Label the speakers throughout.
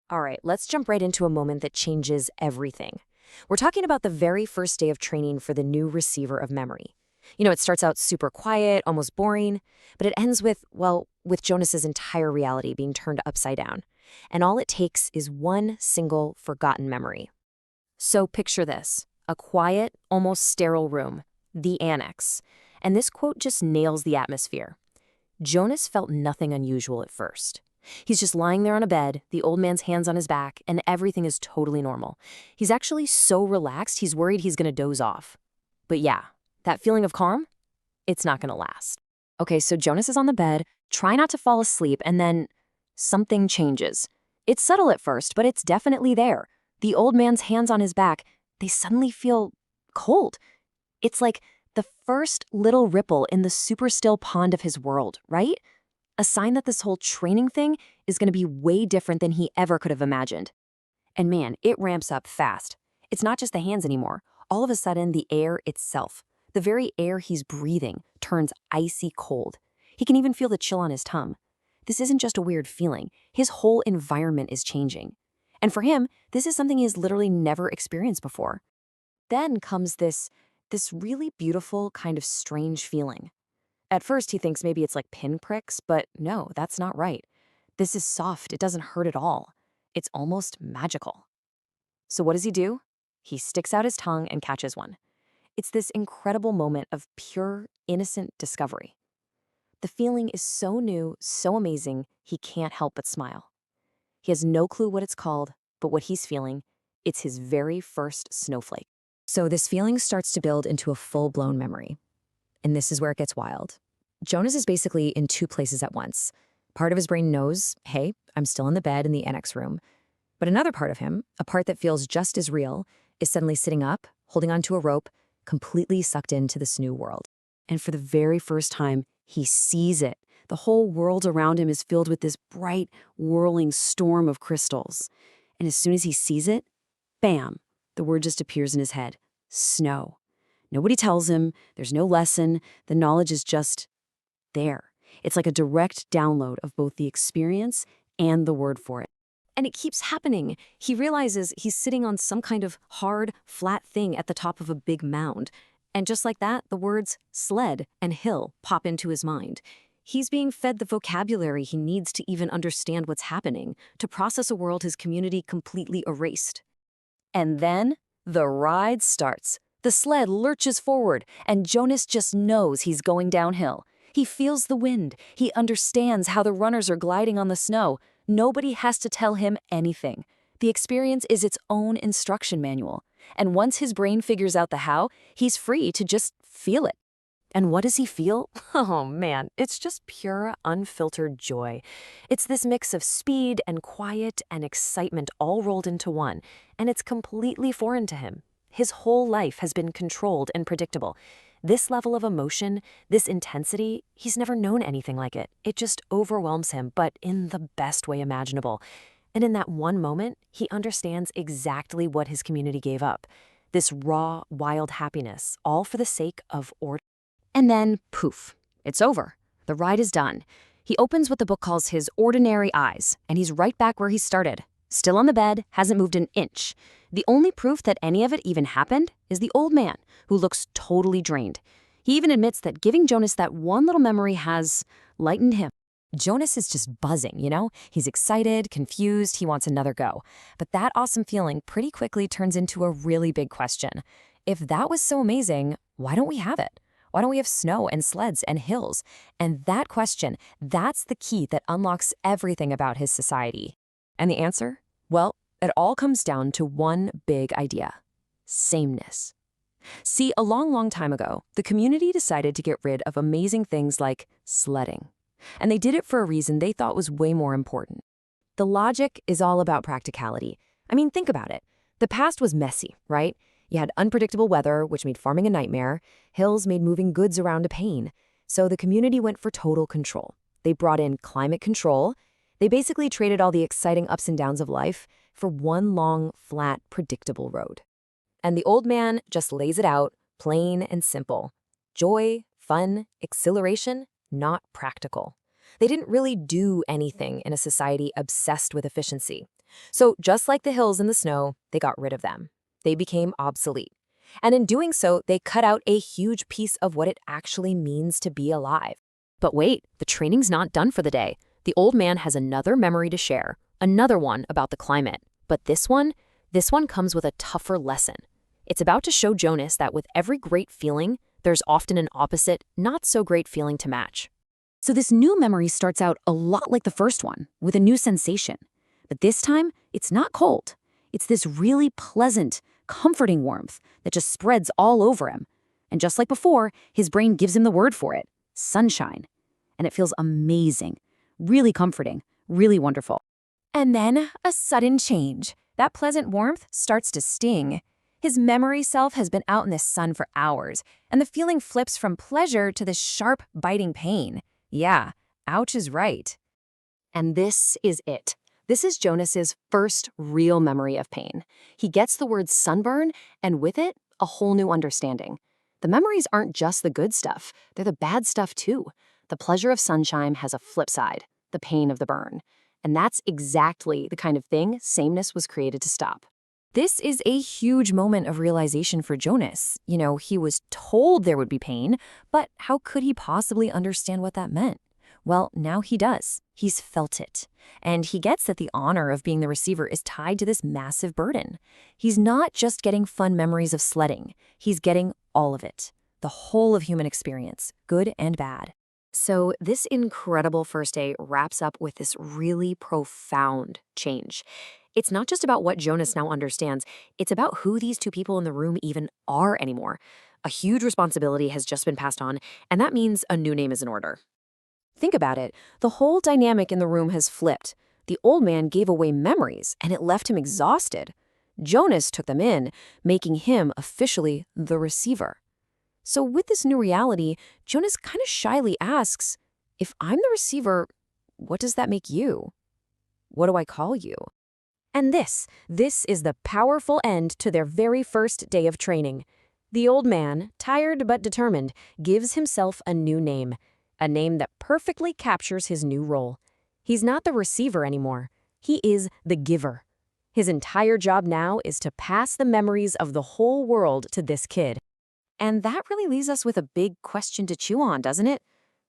Speaker 1: All right, let's jump right into a moment that changes everything. We're talking about the very first day of training for the new receiver of memory. It starts out super quiet, almost boring, but it ends with, well, with Jonas's entire reality being turned upside down. And all it takes is one single forgotten memory. So picture this, a quiet, almost sterile room, the annex. And this quote just nails the atmosphere. Jonas felt nothing unusual at first. He's just lying there on a bed, the old man's hands on his back, and everything is totally normal. He's actually so relaxed, he's worried he's going to doze off. But yeah, that feeling of calm, it's not going to last. Okay, so Jonas is on the bed, try not to fall asleep, and then something changes. It's subtle at first, but it's definitely there. The old man's hands on his back, they suddenly feel cold. It's like the first little ripple in the super still pond of his world, right? A sign that this whole training thing is going to be way different than he ever could have imagined. And man, it ramps up fast. It's not just the hands anymore. All of a sudden, the air itself, the very air he's breathing, turns icy cold. He can even feel the chill on his tongue. This isn't just a weird feeling. His whole environment is changing. And for him, this is something he has literally never experienced before. Then comes this really beautiful, kind of strange feeling. At first, he thinks maybe it's like pinpricks, but no, that's not right. This is soft. It doesn't hurt at all. It's almost magical. So what does he do? He sticks out his tongue and catches one. It's this incredible moment of pure, innocent discovery. The feeling is so new, so amazing, he can't help but smile. He has no clue what it's called, but what he's feeling, it's his very first snowflake. So this feeling starts to build into a full-blown memory. And this is where it gets wild. Jonas is basically in two places at once. Part of his brain knows, hey, I'm still in the bed in the annex room. But another part of him, a part that feels just as real, is suddenly sitting up, holding onto a rope, completely sucked into this new world. And for the very first time, he sees it. The whole world around him is filled with this bright, whirling storm of crystals. And as soon as he sees it, bam, the word just appears in his head. Snow. Nobody tells him, there's no lesson, the knowledge is just there. It's like a direct download of both the experience and the word for it. And it keeps happening. He realizes he's sitting on some kind of hard, flat thing at the top of a big mound. And just like that, the words sled and hill pop into his mind. He's being fed the vocabulary he needs to even understand what's happening, to process a world his community completely erased. And then the ride starts. The sled lurches forward, and Jonas just knows he's going downhill. He feels the wind. He understands how the runners are gliding on the snow. Nobody has to tell him anything. The experience is its own instruction manual. And once his brain figures out the how, he's free to just feel it. And what does he feel? Oh man, it's just pure, unfiltered joy. It's this mix of speed and quiet and excitement all rolled into one, and it's completely foreign to him. His whole life has been controlled and predictable. This level of emotion, this intensity, he's never known anything like it. It just overwhelms him, but in the best way imaginable. And in that one moment, he understands exactly what his community gave up. This raw, wild happiness, all for the sake of order. And then, poof, it's over. The ride is done. He opens what the book calls his ordinary eyes, and he's right back where he started. Still on the bed, hasn't moved an inch. The only proof that any of it even happened is the old man, who looks totally drained. He even admits that giving Jonas that one little memory has lightened him. Jonas is just buzzing, He's excited, confused, he wants another go. But that awesome feeling pretty quickly turns into a really big question. If that was so amazing, why don't we have it? Why don't we have snow and sleds and hills? And that question, that's the key that unlocks everything about his society. And the answer? Well, it all comes down to one big idea: sameness. See, a long, long time ago, the community decided to get rid of amazing things like sledding. And they did it for a reason they thought was way more important. The logic is all about practicality. I mean, think about it. The past was messy, right? You had unpredictable weather, which made farming a nightmare. Hills made moving goods around a pain. So the community went for total control. They brought in climate control. They basically traded all the exciting ups and downs of life for one long, flat, predictable road. And the old man just lays it out, plain and simple. Joy, fun, exhilaration, not practical. They didn't really do anything in a society obsessed with efficiency. So just like the hills and the snow, they got rid of them. They became obsolete. And in doing so, they cut out a huge piece of what it actually means to be alive. But wait, the training's not done for the day. The old man has another memory to share, another one about the climate. But this one comes with a tougher lesson. It's about to show Jonas that with every great feeling, there's often an opposite, not so great feeling to match.
Speaker 2: So this new memory starts out a lot like the first one, with a new sensation. But this time, it's not cold. It's this really pleasant, comforting warmth that just spreads all over him. And just like before, his brain gives him the word for it, sunshine. And it feels amazing, really comforting, really wonderful.
Speaker 3: And then a sudden change. That pleasant warmth starts to sting. His memory self has been out in the sun for hours, and the feeling flips from pleasure to this sharp, biting pain. Yeah, ouch is right.
Speaker 1: And this is it. This is Jonas's first real memory of pain. He gets the word sunburn, and with it, a whole new understanding. The memories aren't just the good stuff, they're the bad stuff too. The pleasure of sunshine has a flip side, the pain of the burn. And that's exactly the kind of thing Sameness was created to stop. This is a huge moment of realization for Jonas. He was told there would be pain, but how could he possibly understand what that meant? Well, now he does. He's felt it. And he gets that the honor of being the receiver is tied to this massive burden. He's not just getting fun memories of sledding. He's getting all of it. The whole of human experience, good and bad. So this incredible first day wraps up with this really profound change. It's not just about what Jonas now understands, it's about who these two people in the room even are anymore. A huge responsibility has just been passed on, and that means a new name is in order. Think about it. The whole dynamic in the room has flipped. The old man gave away memories, and it left him exhausted. Jonas took them in, making him officially the receiver. So with this new reality, Jonas kind of shyly asks, if I'm the receiver, what does that make you? What do I call you? And this is the powerful end to their very first day of training. The old man, tired but determined, gives himself a new name, a name that perfectly captures his new role. He's not the receiver anymore. He is the giver. His entire job now is to pass the memories of the whole world to this kid. And that really leaves us with a big question to chew on, doesn't it?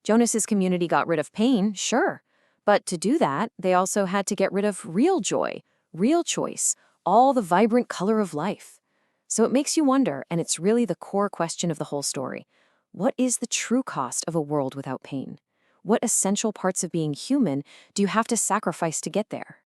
Speaker 1: Jonas's community got rid of pain, sure. But to do that, they also had to get rid of real joy, real choice, all the vibrant color of life. So it makes you wonder, and it's really the core question of the whole story. What is the true cost of a world without pain? What essential parts of being human do you have to sacrifice to get there?